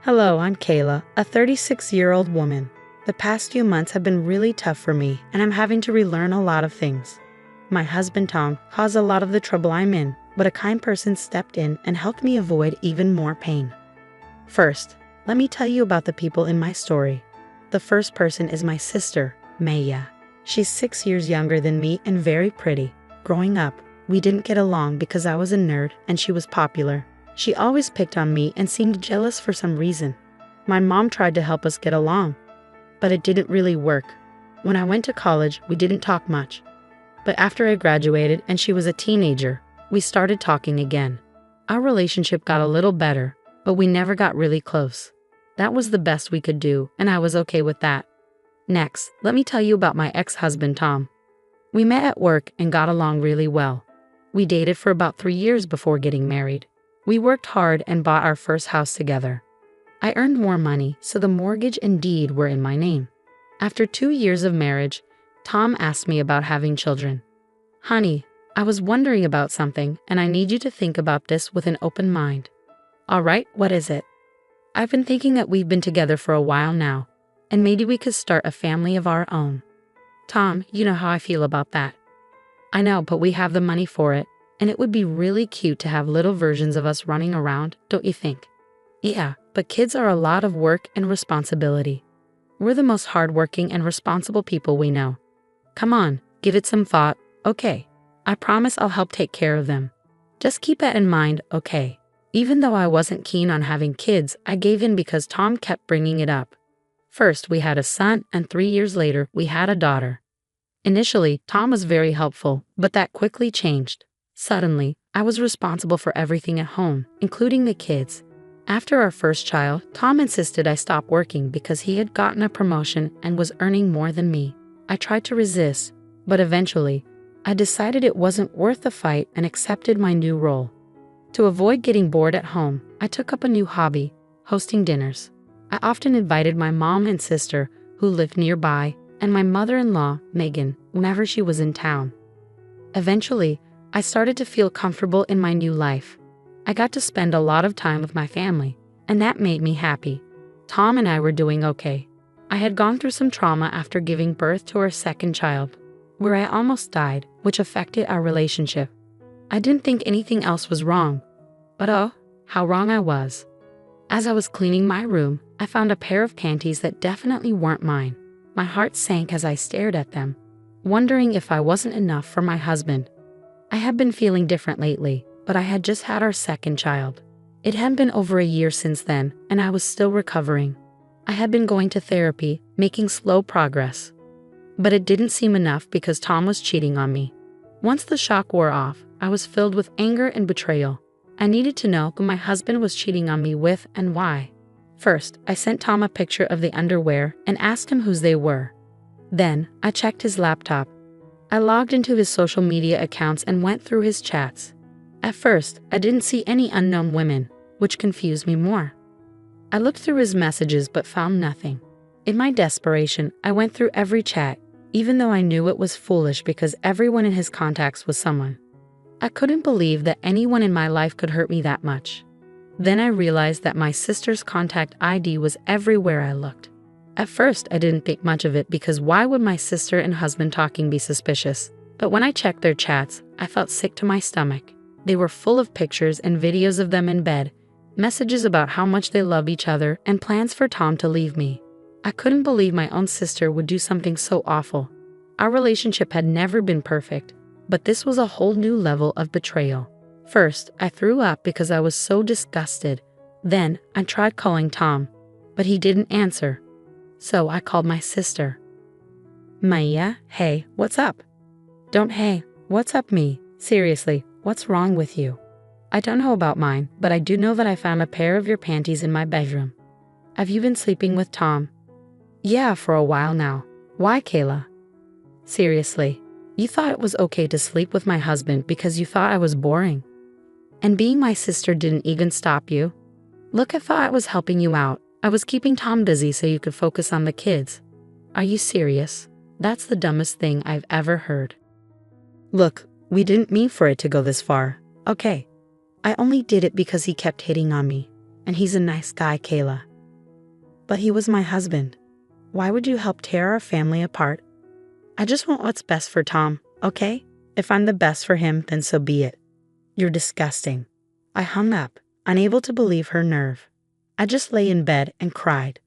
Hello, I'm Kayla, a 36-year-old woman. The past few months have been really tough for me, and I'm having to relearn a lot of things. My husband Tom caused a lot of the trouble I'm in, but a kind person stepped in and helped me avoid even more pain. First, let me tell you about the people in my story. The first person is my sister, Maya. She's 6 years younger than me and very pretty. Growing up, we didn't get along because I was a nerd and she was popular. She always picked on me and seemed jealous for some reason. My mom tried to help us get along, but it didn't really work. When I went to college, we didn't talk much. But after I graduated and she was a teenager, we started talking again. Our relationship got a little better, but we never got really close. That was the best we could do, and I was okay with that. Next, let me tell you about my ex-husband Tom. We met at work and got along really well. We dated for about 3 years before getting married. We worked hard and bought our first house together. I earned more money, so the mortgage and deed were in my name. After 2 years of marriage, Tom asked me about having children. Honey, I was wondering about something, and I need you to think about this with an open mind. All right, what is it? I've been thinking that we've been together for a while now, and maybe we could start a family of our own. Tom, you know how I feel about that. I know, but we have the money for it, and it would be really cute to have little versions of us running around, don't you think? Yeah, but kids are a lot of work and responsibility. We're the most hardworking and responsible people we know. Come on, give it some thought, okay? I promise I'll help take care of them. Just keep that in mind, okay? Even though I wasn't keen on having kids, I gave in because Tom kept bringing it up. First, we had a son, and 3 years later, we had a daughter. Initially, Tom was very helpful, but that quickly changed. Suddenly, I was responsible for everything at home, including the kids. After our first child, Tom insisted I stop working because he had gotten a promotion and was earning more than me. I tried to resist, but eventually, I decided it wasn't worth the fight and accepted my new role. To avoid getting bored at home, I took up a new hobby, hosting dinners. I often invited my mom and sister, who lived nearby, and my mother-in-law, Megan, whenever she was in town. Eventually, I started to feel comfortable in my new life. I got to spend a lot of time with my family, and that made me happy. Tom and I were doing okay. I had gone through some trauma after giving birth to our second child, where I almost died, which affected our relationship. I didn't think anything else was wrong, but oh, how wrong I was. As I was cleaning my room, I found a pair of panties that definitely weren't mine. My heart sank as I stared at them, wondering if I wasn't enough for my husband. I had been feeling different lately, but I had just had our second child. It had been over a year since then, and I was still recovering. I had been going to therapy, making slow progress. But it didn't seem enough because Tom was cheating on me. Once the shock wore off, I was filled with anger and betrayal. I needed to know who my husband was cheating on me with and why. First, I sent Tom a picture of the underwear and asked him whose they were. Then, I checked his laptop. I logged into his social media accounts and went through his chats. At first, I didn't see any unknown women, which confused me more. I looked through his messages but found nothing. In my desperation, I went through every chat, even though I knew it was foolish because everyone in his contacts was someone. I couldn't believe that anyone in my life could hurt me that much. Then I realized that my sister's contact ID was everywhere I looked. At first, I didn't think much of it because why would my sister and husband talking be suspicious? But when I checked their chats, I felt sick to my stomach. They were full of pictures and videos of them in bed, messages about how much they love each other, and plans for Tom to leave me. I couldn't believe my own sister would do something so awful. Our relationship had never been perfect, but this was a whole new level of betrayal. First, I threw up because I was so disgusted. Then, I tried calling Tom, but he didn't answer. So I called my sister. Maya, hey, what's up? Don't hey, what's up me? Seriously, what's wrong with you? I don't know about mine, but I do know that I found a pair of your panties in my bedroom. Have you been sleeping with Tom? Yeah, for a while now. Why, Kayla? Seriously, you thought it was okay to sleep with my husband because you thought I was boring? And being my sister didn't even stop you? Look, I thought I was helping you out. I was keeping Tom busy so you could focus on the kids. Are you serious? That's the dumbest thing I've ever heard. Look, we didn't mean for it to go this far, okay? I only did it because he kept hitting on me. And he's a nice guy, Kayla. But he was my husband. Why would you help tear our family apart? I just want what's best for Tom, okay? If I'm the best for him, then so be it. You're disgusting. I hung up, unable to believe her nerve. I just lay in bed and cried.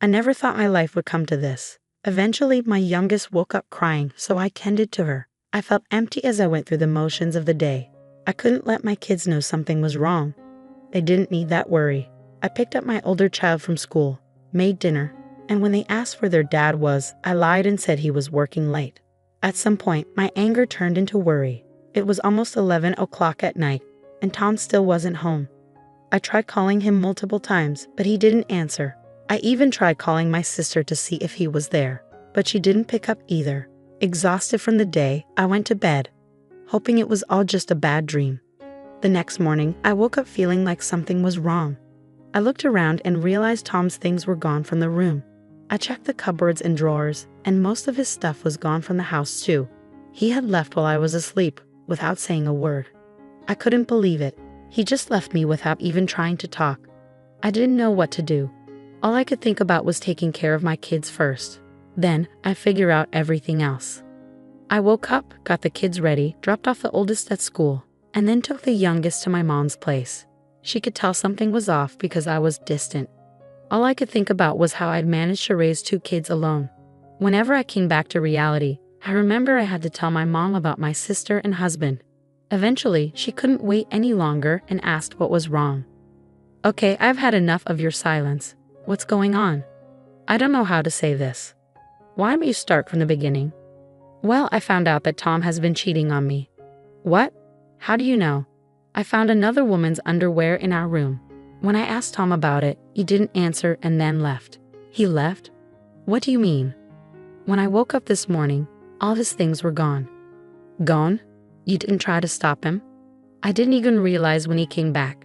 I never thought my life would come to this. Eventually, my youngest woke up crying, so I tended to her. I felt empty as I went through the motions of the day. I couldn't let my kids know something was wrong. They didn't need that worry. I picked up my older child from school, made dinner, and when they asked where their dad was, I lied and said he was working late. At some point, my anger turned into worry. It was almost 11 o'clock at night, and Tom still wasn't home. I tried calling him multiple times, but he didn't answer. I even tried calling my sister to see if he was there, but she didn't pick up either. Exhausted from the day, I went to bed, hoping it was all just a bad dream. The next morning, I woke up feeling like something was wrong. I looked around and realized Tom's things were gone from the room. I checked the cupboards and drawers, and most of his stuff was gone from the house too. He had left while I was asleep, without saying a word. I couldn't believe it. He just left me without even trying to talk. I didn't know what to do. All I could think about was taking care of my kids first. Then, I'd figure out everything else. I woke up, got the kids ready, dropped off the oldest at school, and then took the youngest to my mom's place. She could tell something was off because I was distant. All I could think about was how I'd managed to raise 2 kids alone. Whenever I came back to reality, I remember I had to tell my mom about my sister and husband. Eventually, she couldn't wait any longer and asked what was wrong. Okay, I've had enough of your silence. What's going on? I don't know how to say this. Why don't you start from the beginning? Well, I found out that Tom has been cheating on me. What? How do you know? I found another woman's underwear in our room. When I asked Tom about it, he didn't answer and then left. He left? What do you mean? When I woke up this morning, all his things were gone. Gone? You didn't try to stop him? I didn't even realize when he came back.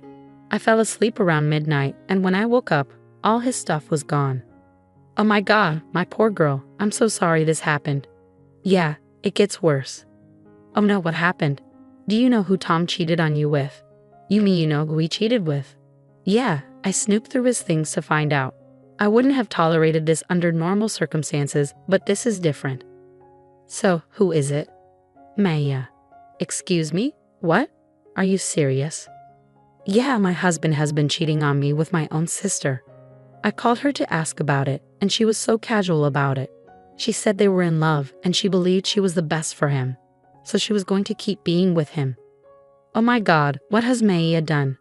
I fell asleep around midnight, and when I woke up, all his stuff was gone. Oh my God, my poor girl, I'm so sorry this happened. Yeah, it gets worse. Oh no, what happened? Do you know who Tom cheated on you with? You mean you know who he cheated with? Yeah, I snooped through his things to find out. I wouldn't have tolerated this under normal circumstances, but this is different. So, who is it? Maya. Excuse me? What? Are you serious? Yeah, my husband has been cheating on me with my own sister. I called her to ask about it, and she was so casual about it. She said they were in love, and she believed she was the best for him, so she was going to keep being with him. Oh my God, what has Maya done?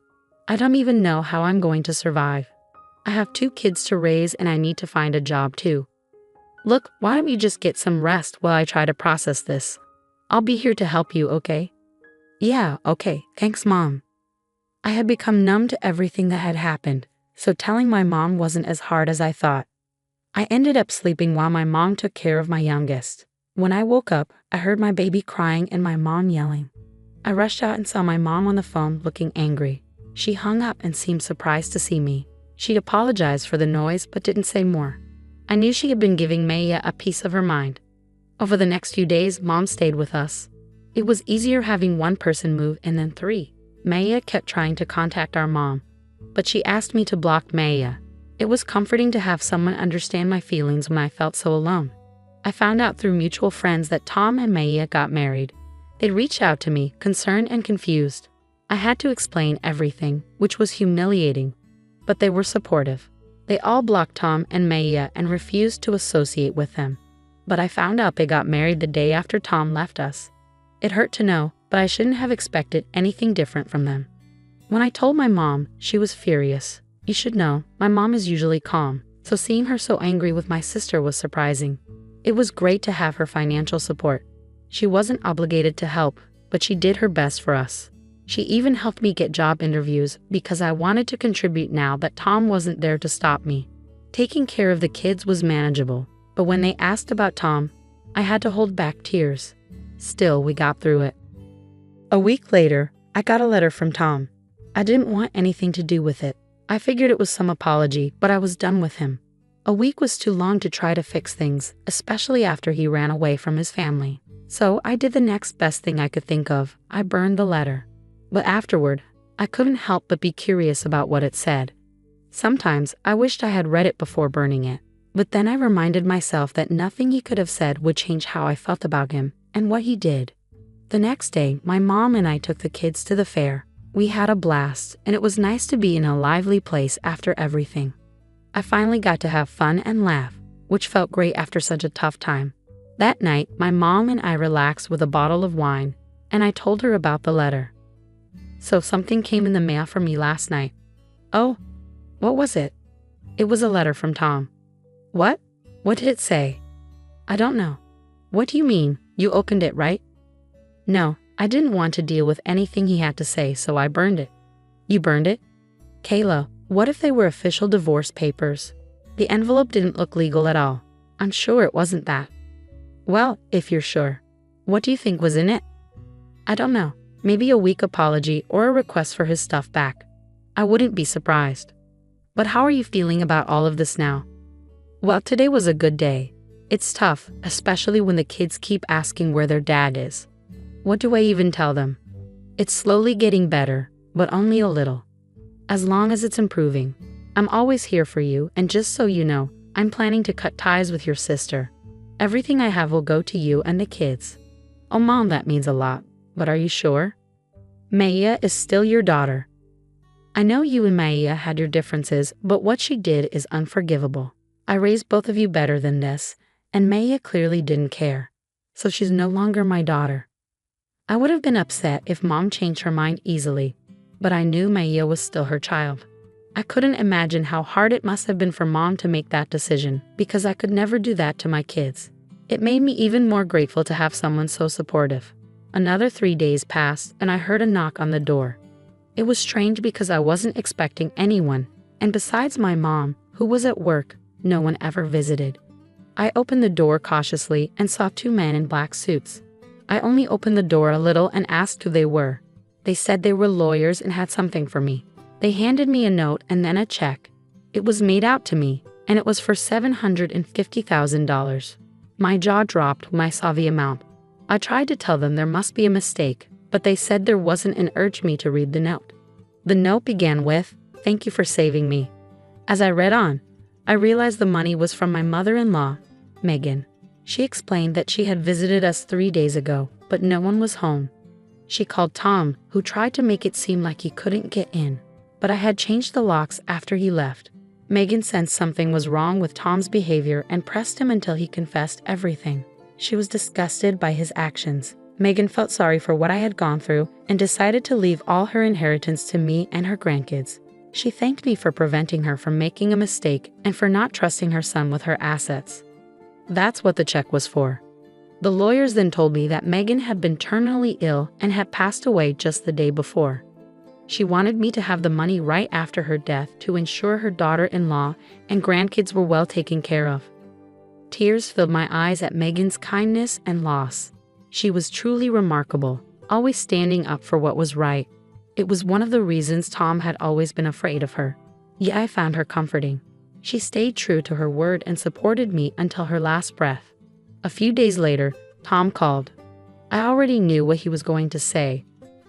I don't even know how I'm going to survive. I have 2 kids to raise and I need to find a job too. Look, why don't you just get some rest while I try to process this? I'll be here to help you, okay? Yeah, okay, thanks Mom. I had become numb to everything that had happened, so telling my mom wasn't as hard as I thought. I ended up sleeping while my mom took care of my youngest. When I woke up, I heard my baby crying and my mom yelling. I rushed out and saw my mom on the phone looking angry. She hung up and seemed surprised to see me. She apologized for the noise but didn't say more. I knew she had been giving Maya a piece of her mind. Over the next few days, Mom stayed with us. It was easier having one person move and then 3. Maya kept trying to contact our mom, but she asked me to block Maya. It was comforting to have someone understand my feelings when I felt so alone. I found out through mutual friends that Tom and Maya got married. They reached out to me, concerned and confused. I had to explain everything, which was humiliating, but they were supportive. They all blocked Tom and Maya and refused to associate with them. But I found out they got married the day after Tom left us. It hurt to know, but I shouldn't have expected anything different from them. When I told my mom, she was furious. You should know, my mom is usually calm, so seeing her so angry with my sister was surprising. It was great to have her financial support. She wasn't obligated to help, but she did her best for us. She even helped me get job interviews because I wanted to contribute now that Tom wasn't there to stop me. Taking care of the kids was manageable, but when they asked about Tom, I had to hold back tears. Still, we got through it. A week later, I got a letter from Tom. I didn't want anything to do with it. I figured it was some apology, but I was done with him. A week was too long to try to fix things, especially after he ran away from his family. So I did the next best thing I could think of. I burned the letter. But afterward, I couldn't help but be curious about what it said. Sometimes I wished I had read it before burning it, but then I reminded myself that nothing he could have said would change how I felt about him and what he did. The next day, my mom and I took the kids to the fair. We had a blast, and it was nice to be in a lively place after everything. I finally got to have fun and laugh, which felt great after such a tough time. That night, my mom and I relaxed with a bottle of wine, and I told her about the letter. So something came in the mail for me last night. Oh, what was it? It was a letter from Tom. What? What did it say? I don't know. What do you mean? You opened it, right? No, I didn't want to deal with anything he had to say, so I burned it. You burned it? Kayla, what if they were official divorce papers? The envelope didn't look legal at all. I'm sure it wasn't that. Well, if you're sure. What do you think was in it? I don't know. Maybe a weak apology or a request for his stuff back. I wouldn't be surprised. But how are you feeling about all of this now? Well, today was a good day. It's tough, especially when the kids keep asking where their dad is. What do I even tell them? It's slowly getting better, but only a little. As long as it's improving. I'm always here for you, and just so you know, I'm planning to cut ties with your sister. Everything I have will go to you and the kids. Oh Mom, that means a lot, but are you sure? Maya is still your daughter. I know you and Maya had your differences, but what she did is unforgivable. I raised both of you better than this, and Maya clearly didn't care. So she's no longer my daughter. I would have been upset if Mom changed her mind easily, but I knew Maya was still her child. I couldn't imagine how hard it must have been for Mom to make that decision, because I could never do that to my kids. It made me even more grateful to have someone so supportive. Another 3 days passed, and I heard a knock on the door. It was strange because I wasn't expecting anyone, and besides my mom, who was at work, no one ever visited. I opened the door cautiously and saw 2 men in black suits. I only opened the door a little and asked who they were. They said they were lawyers and had something for me. They handed me a note and then a check. It was made out to me, and it was for $750,000. My jaw dropped when I saw the amount. I tried to tell them there must be a mistake, but they said there wasn't and urged me to read the note. The note began with, "Thank you for saving me." As I read on, I realized the money was from my mother-in-law, Megan. She explained that she had visited us 3 days ago, but no one was home. She called Tom, who tried to make it seem like he couldn't get in, but I had changed the locks after he left. Megan sensed something was wrong with Tom's behavior and pressed him until he confessed everything. She was disgusted by his actions. Megan felt sorry for what I had gone through and decided to leave all her inheritance to me and her grandkids. She thanked me for preventing her from making a mistake and for not trusting her son with her assets. That's what the check was for. The lawyers then told me that Megan had been terminally ill and had passed away just the day before. She wanted me to have the money right after her death to ensure her daughter-in-law and grandkids were well taken care of. Tears filled my eyes at Megan's kindness and loss. She was truly remarkable, always standing up for what was right. It was one of the reasons Tom had always been afraid of her. Yet I found her comforting. She stayed true to her word and supported me until her last breath. A few days later, Tom called. I already knew what he was going to say,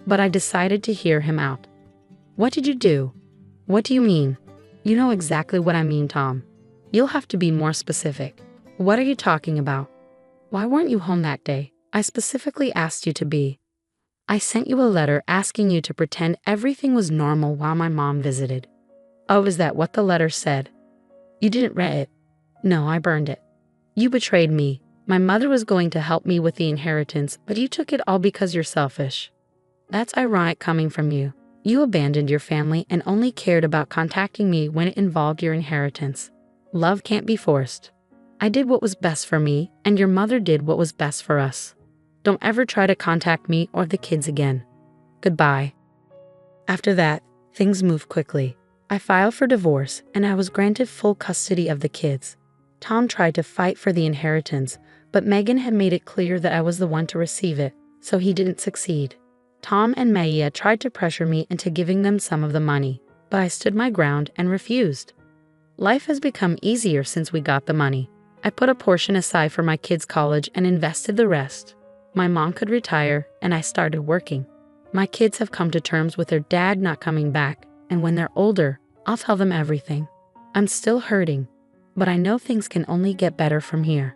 but I decided to hear him out. What did you do? What do you mean? You know exactly what I mean, Tom. You'll have to be more specific. What are you talking about? Why weren't you home that day? I specifically asked you to be. I sent you a letter asking you to pretend everything was normal while my mom visited. Oh, is that what the letter said? You didn't read it. No, I burned it. You betrayed me. My mother was going to help me with the inheritance, but you took it all because you're selfish. That's ironic coming from you. You abandoned your family and only cared about contacting me when it involved your inheritance. Love can't be forced. I did what was best for me, and your mother did what was best for us. Don't ever try to contact me or the kids again. Goodbye. After that, things moved quickly. I filed for divorce, and I was granted full custody of the kids. Tom tried to fight for the inheritance, but Megan had made it clear that I was the one to receive it, so he didn't succeed. Tom and Maya tried to pressure me into giving them some of the money, but I stood my ground and refused. Life has become easier since we got the money. I put a portion aside for my kids' college and invested the rest. My mom could retire, and I started working. My kids have come to terms with their dad not coming back, and when they're older, I'll tell them everything. I'm still hurting, but I know things can only get better from here.